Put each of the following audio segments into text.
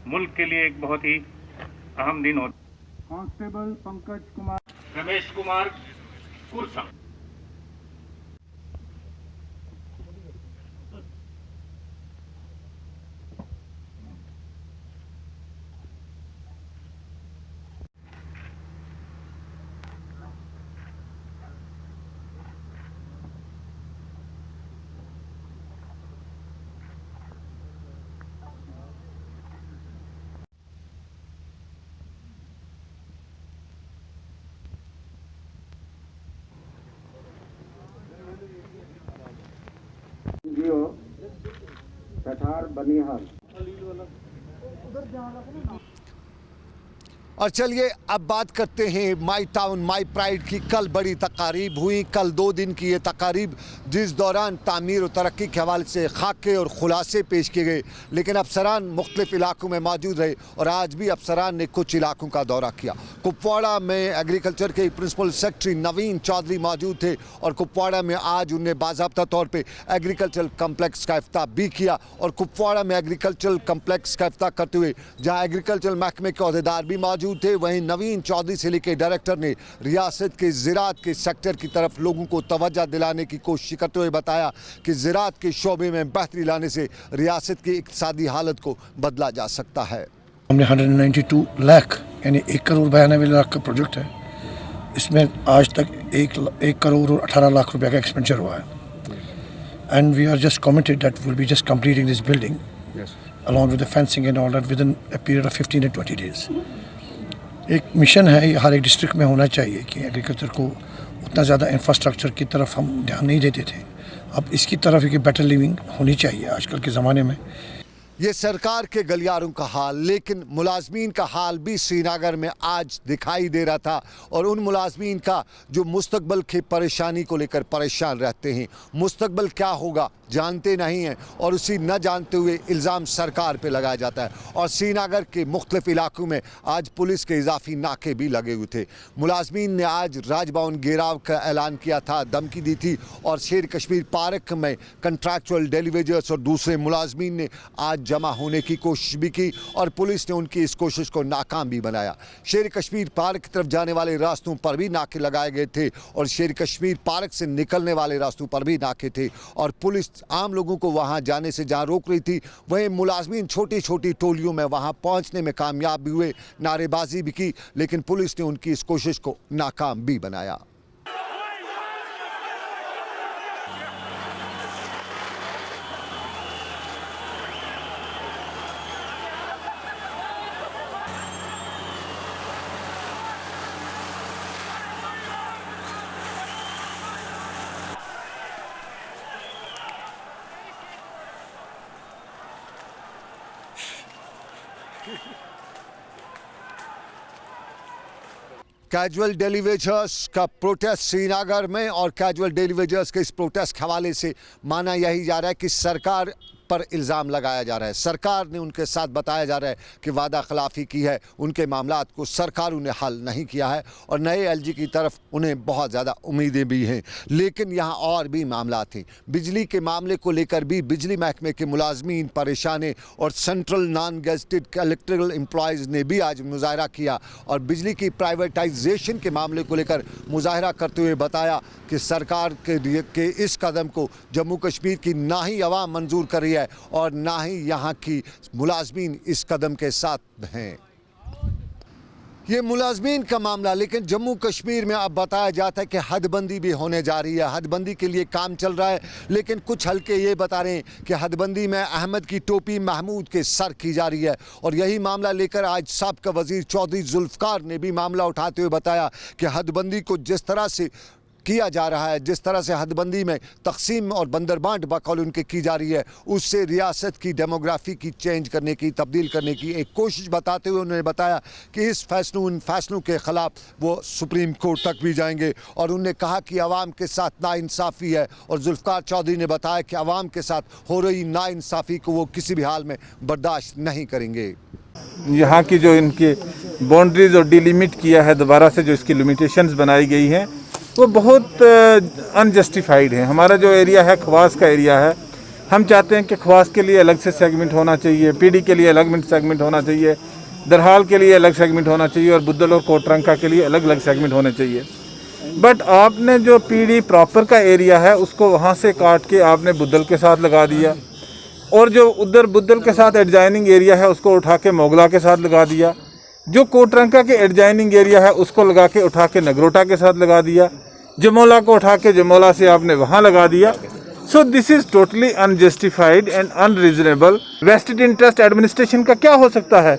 मुल्क के लिए एक बहुत ही अहम दिन होता है। कांस्टेबल पंकज कुमार, रमेश कुमार कुरसा। कठार बनिहाल। और चलिए अब बात करते हैं माई टाउन माई प्राइड की। कल बड़ी तकारीब हुई, कल 2 दिन की ये तकारीब जिस दौरान तामीर और तरक्की के हवाले से खाके और खुलासे पेश किए गए, लेकिन अफसरान मुख्तलिफ इलाकों में मौजूद रहे और आज भी अफसरान ने कुछ इलाकों का दौरा किया। कुपवाड़ा में एग्रीकल्चर के प्रिंसिपल सेक्रेटरी नवीन चौधरी मौजूद थे और कुपवाड़ा में आज उन्हें बाज़ाब्ता तौर पर एग्रीकल्चर कम्प्लेक्स का इफ्ताह भी किया। और कुपवाड़ा में एग्रीकल्चर कम्प्लेक्स का इफ्ताह करते हुए जहाँ एग्रीकल्चर महकमे के अहदेदार भी मौजूद थे, वहीं नवीन चौधरी से लेकर डायरेक्टर ने रियासत के ज़राअत के सेक्टर की तरफ लोगों को तवज्जो दिलाने की कोशिश करते हुए बताया कि ज़राअत के शोबे में बेहतरी लाने से रियासत की इक़्तिसादी हालत को बदला जा सकता है। हमने 192 लाख यानी 1 करोड़ 92 लाख का प्रोजेक्ट है। इसमें आज तक 1 करोड़ और 18 लाख रुपए का एक्सपेंडिचर हुआ है। And we are just committed that will be just completing this building along with the fencing and all that within a period of 15 and 20 days. एक मिशन है, ये हर एक डिस्ट्रिक्ट में होना चाहिए कि एग्रीकल्चर को उतना ज़्यादा इंफ्रास्ट्रक्चर की तरफ हम ध्यान नहीं देते थे, अब इसकी तरफ एक बेटर लिविंग होनी चाहिए आजकल के ज़माने में। ये सरकार के गलियारों का हाल, लेकिन मुलाजमीन का हाल भी श्रीनगर में आज दिखाई दे रहा था। और उन मुलाजमीन का जो मुस्तकबिल की परेशानी को लेकर परेशान रहते हैं, मुस्तकबिल क्या होगा जानते नहीं हैं और उसी न जानते हुए इल्ज़ाम सरकार पे लगाया जाता है। और श्रीनगर के मुख्तलिफ इलाकों में आज पुलिस के इजाफी नाके भी लगे हुए थे। मुलाजमीन ने आज राजभवन घेराव का ऐलान किया था, धमकी दी थी और शेर कश्मीर पार्क में कंट्रैक्चुअल डेलीवेजर्स और दूसरे मुलाजमीन ने आज जमा होने की कोशिश भी की और पुलिस ने उनकी इस कोशिश को नाकाम भी बनाया। शेर कश्मीर पार्क की तरफ जाने वाले रास्तों पर भी नाके लगाए गए थे और शेर कश्मीर पार्क से निकलने वाले रास्तों पर भी नाके थे और पुलिस आम लोगों को वहां जाने से जहां रोक रही थी, वहीं मुलाजमीन छोटी छोटी टोलियों में वहां पहुंचने में कामयाब भी हुए, नारेबाजी भी की, लेकिन पुलिस ने उनकी इस कोशिश को नाकाम भी बनाया। कैजुअल डेलीवेजर्स का प्रोटेस्ट श्रीनगर में और कैजुअल डेलीवेजर्स के इस प्रोटेस्ट के हवाले से माना यही जा रहा है कि सरकार पर इल्ज़ाम लगाया जा रहा है। सरकार ने उनके साथ बताया जा रहा है कि वादा खिलाफ़ी की है, उनके मामलात को सरकारों ने हल नहीं किया है और नए एलजी की तरफ उन्हें बहुत ज़्यादा उम्मीदें भी हैं। लेकिन यहाँ और भी मामलात हैं। बिजली के मामले को लेकर भी बिजली महकमे के मुलाजमीन परेशान हैं और central non gazetted electrical employees ने भी आज मुजाहरा किया और बिजली की प्राइवेटाइजेशन के मामले को लेकर मुजाहरा करते हुए बताया कि सरकार के इस कदम को जम्मू कश्मीर की ना ही अवाम मंजूर कर रही है और ना ही यहाँ की मुलाजमीन इस कदम के साथ हैं। ये मुलाजमीन का मामला, लेकिन जम्मू कश्मीर में अब बताया जाता है कि हदबंदी भी होने जा रही है। हदबंदी के लिए काम चल रहा है, लेकिन कुछ हल्के ये बता रहे हैं कि हदबंदी में अहमद की टोपी महमूद के सर की जा रही है। और यही मामला लेकर आज साबिक़ा वज़ीर चौधरी जुल्फ़िकार ने भी मामला उठाते हुए बताया कि हदबंदी को जिस तरह से किया जा रहा है, जिस तरह से हदबंदी में तकसीम और बंदरबांट बकौल उनके की जा रही है, उससे रियासत की डेमोग्राफी की चेंज करने की, तब्दील करने की एक कोशिश बताते हुए उन्होंने बताया कि इन फैसलों के ख़िलाफ़ वो सुप्रीम कोर्ट तक भी जाएंगे। और उन्होंने कहा कि आवाम के साथ नाइंसाफ़ी है और जुल्फ़िकार चौधरी ने बताया कि आवाम के साथ हो रही नाइंसाफ़ी को वो किसी भी हाल में बर्दाश्त नहीं करेंगे। यहाँ की जो इनकी बाउंड्रीज और डिलिमिट किया है दोबारा से, जो इसकी लिमिटेशंस बनाई गई हैं, वो बहुत अनजस्टिफाइड है। हमारा जो एरिया है खवास का एरिया है, हम चाहते हैं कि खवास के लिए अलग से सेगमेंट होना चाहिए, पीडी के लिए अलग सेगमेंट होना चाहिए, दरहाल के लिए अलग सेगमेंट होना चाहिए और बुद्धल और कोटरंका के लिए अलग अलग सेगमेंट होने चाहिए। बट आपने जो पीडी प्रॉपर का एरिया है उसको वहाँ से काट के आपने बुद्धल के साथ लगा दिया, और जो उधर बुद्धल के साथ एडजाइनिंग एरिया है उसको उठा के मोगला के साथ लगा दिया, जो कोटरंका के एडजाइनिंग एरिया है उसको लगा के उठा के नगरोटा के साथ लगा दिया, जमोला को उठा के जमोला से आपने वहाँ लगा दिया। So this is totally unjustified and unreasonable. Vested interest administration का क्या हो सकता है?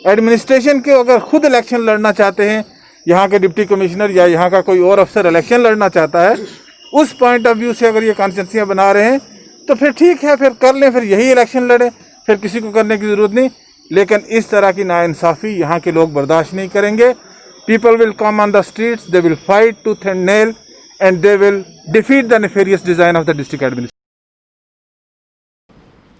एडमिनिस्ट्रेशन के अगर खुद इलेक्शन लड़ना चाहते हैं, यहाँ के डिप्टी कमिश्नर या यहाँ का कोई और अफसर इलेक्शन लड़ना चाहता है, उस पॉइंट ऑफ व्यू से अगर ये कॉन्स्टिट्यूंसियाँ बना रहे हैं तो फिर ठीक है, फिर कर लें, फिर यही इलेक्शन लड़े, फिर किसी को करने की ज़रूरत नहीं। लेकिन इस तरह की नाइंसाफ़ी यहाँ के लोग बर्दाश्त नहीं करेंगे। People will come on the streets, they will fight tooth and nail and they will defeat the nefarious design of the district administration.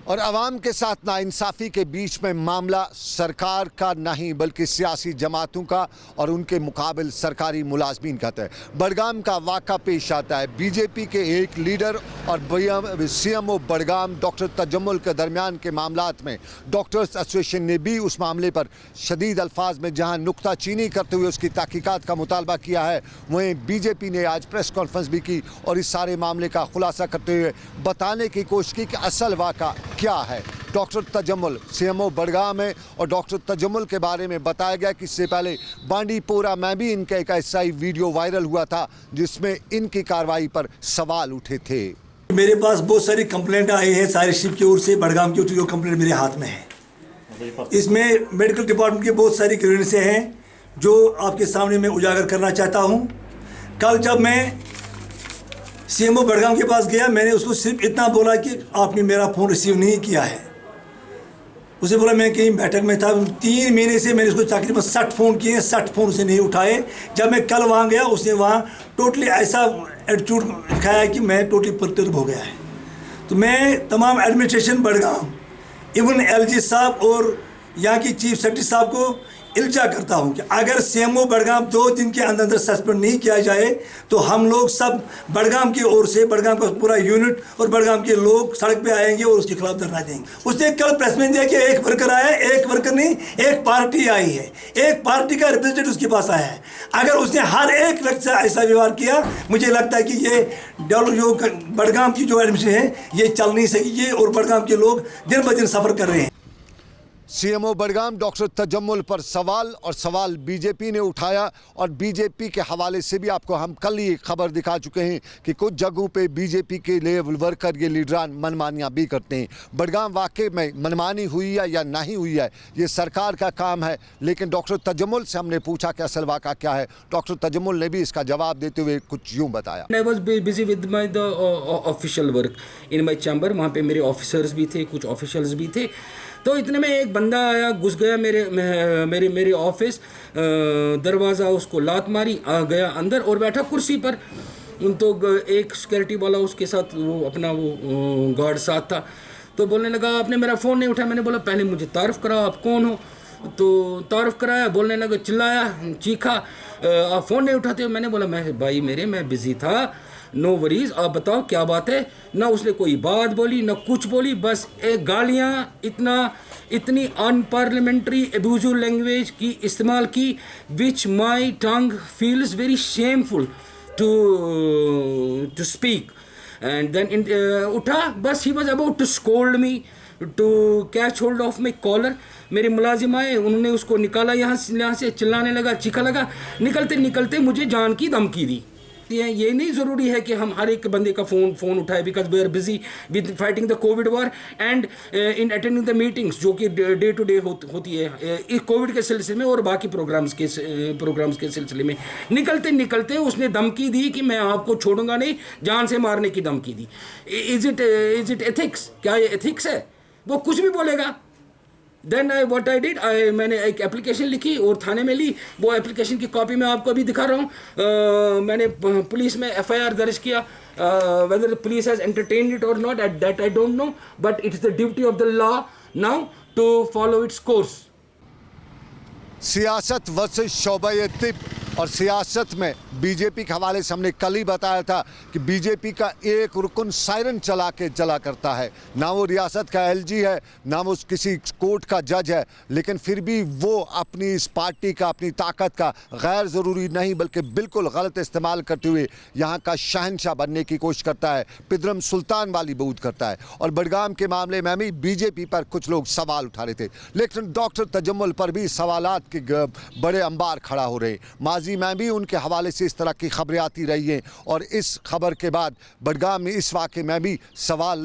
और आवाम के साथ नाइंसाफ़ी के बीच में मामला सरकार का नहीं बल्कि सियासी जमातों का और उनके मुकाबिल सरकारी मुलाजमीन का है। बडगाम का वाक़ा पेश आता है। बीजेपी के एक लीडर और सीएमओ बडगाम डॉक्टर तजम्मुल के दरमियान के मामलात में डॉक्टर्स एसोसिएशन ने भी उस मामले पर शदीद अल्फाज में जहां नुक्ताचीनी करते हुए उसकी तहकीकात का मुतालबा किया है, वहीं बीजेपी ने आज प्रेस कॉन्फ्रेंस भी की और इस सारे मामले का खुलासा करते हुए बताने की कोशिश की कि असल वाक़ा क्या है। डॉक्टर तजम्मुल सीएमओ बडगाम है और डॉक्टर तजम्मुल के बारे में बताया गया कि इससे पहले बांडीपोरा में भी इनका एक ऐसा ही वीडियो वायरल हुआ था जिसमें इनकी कार्रवाई पर सवाल उठे थे। मेरे पास बहुत सारी कंप्लेंट आई है सारी शिप की ओर से, बडगाम की ओर से जो कंप्लेंट मेरे हाथ में है। इसमें मेडिकल डिपार्टमेंट की बहुत सारी ग्रीवेंसें हैं जो आपके सामने मैं उजागर करना चाहता हूँ। कल जब मैं सीएमओ बडगाम के पास गया, मैंने उसको सिर्फ इतना बोला कि आपने मेरा फ़ोन रिसीव नहीं किया है। उसे बोला मैं कहीं बैठक में था। 3 महीने से मैंने उसको तकरीबन 60 फ़ोन किए, 60 फ़ोन उसे नहीं उठाए। जब मैं कल वहाँ गया, उसने वहाँ टोटली ऐसा एटीट्यूड दिखाया कि मैं टोटली प्रतुर्ब हो गया है। तो मैं तमाम एडमिनिस्ट्रेशन बडगाम, इवन एलजी साहब और यहाँ की चीफ सेक्रेटरी साहब को इल्जा करता हूँ कि अगर सीएमओ बडगाम 2 दिन के अंदर सस्पेंड नहीं किया जाए तो हम लोग सब बडगाम की ओर से, बडगाम का पूरा यूनिट और बडगाम के लोग सड़क पे आएंगे और उसके खिलाफ धरना देंगे। उसने कल प्रेस में दिया कि एक वर्कर आया, एक वर्कर नहीं, एक पार्टी आई है, एक पार्टी का रिप्रेजेंटेटिव उसके पास आया है। अगर उसने हर एक व्यक्ति से ऐसा व्यवहार किया, मुझे लगता है कि ये जो बडगाम की जो एडमिनिस्ट्रेशन है ये चल नहीं सकेगी और बडगाम के लोग दिन ब दिन सफ़र कर रहे हैं। सीएमओ बडगाम डॉक्टर तजम्मुल पर सवाल बीजेपी ने उठाया और बीजेपी के हवाले से भी आपको हम कल ही खबर दिखा चुके हैं कि कुछ जगहों पे बीजेपी के लेवल वर्कर ये लीडरान मनमानियां भी करते हैं। बडगाम वाकई में मनमानी हुई है या नहीं हुई है ये सरकार का काम है, लेकिन डॉक्टर तजम्मुल से हमने पूछा कि असल वाक़ा क्या है। डॉक्टर तजम्मुल ने भी इसका जवाब देते हुए कुछ यूँ बताया। I was busy with my official work in my chamber. वहाँ पे मेरे ऑफिसर्स भी थे, कुछ ऑफिशियल्स भी थे। तो इतने में एक बंदा आया, घुस गया मेरे ऑफिस, दरवाज़ा उसको लात मारी, आ गया अंदर और बैठा कुर्सी पर। तो एक सिक्योरिटी वाला उसके साथ वो अपना वो गार्ड साथ था, तो बोलने लगा आपने मेरा फ़ोन नहीं उठाया। मैंने बोला पहले मुझे तारुफ़ कराओ, आप कौन हो? तो तारुफ़ कराया, बोलने लगा, चिल्लाया, चीखा, आप फ़ोन नहीं उठाते हो। मैंने बोला मैं बिज़ी था, नो वरीज, आप बताओ क्या बात है। ना उसने कोई बात बोली, ना कुछ बोली, बस एक गालियाँ, इतनी अनपार्लियामेंट्री एब्यूजिव लैंग्वेज की इस्तेमाल की, which my tongue feels very shameful to speak. And then उठा, बस he was about to scold me, to catch hold of my collar. मेरे मुलाजिम आए, उन्होंने उसको निकाला यहाँ से, चिल्लाने लगा, चीखा लगा। निकलते निकलते मुझे जान की धमकी दी। ये नहीं ज़रूरी है कि हम हर एक बंदे का फ़ोन उठाए, because we are busy with fighting the covid war and in attending the meetings जो कि डे टू डे होती है इस कोविड के सिलसिले में और बाकी प्रोग्राम्स के सिलसिले में। निकलते निकलते उसने धमकी दी कि मैं आपको छोड़ूंगा नहीं, जान से मारने की धमकी दी। Is it ethics? क्या ये एथिक्स है? वो कुछ भी बोलेगा। देन मैंने एक एप्लीकेशन लिखी और थाने में ली। वो एप्लीकेशन की कॉपी मैं आपको अभी दिखा रहा हूँ। मैंने पुलिस में FIR दर्ज किया। Whether police has entertained it और not, at that I don't know, but it is the duty of the law now to follow its course. सियासत वर्सेस शोबा तिब और सियासत में बीजेपी के हवाले से हमने कल ही बताया था कि बीजेपी का एक रुकन सायरन चला के चला करता है, ना वो रियासत का एलजी है, ना वो किसी कोर्ट का जज है, लेकिन फिर भी वो अपनी इस पार्टी का, अपनी ताकत का गैर ज़रूरी नहीं बल्कि बिल्कुल गलत इस्तेमाल करते हुए यहाँ का शहंशाह बनने की कोशिश करता है, पिदरम सुल्तान वाली बूत करता है। और बडगाम के मामले में भी बीजेपी पर कुछ लोग सवाल उठा रहे थे, लेकिन डॉक्टर तजम्मुल पर भी सवालात के बड़े अंबार खड़ा हो रहे। माजी में भी उनके हवाले से इस तरह की खबरें आती रही हैं और इस खबर के बाद बडगाम में इस वाक़े में भी सवाल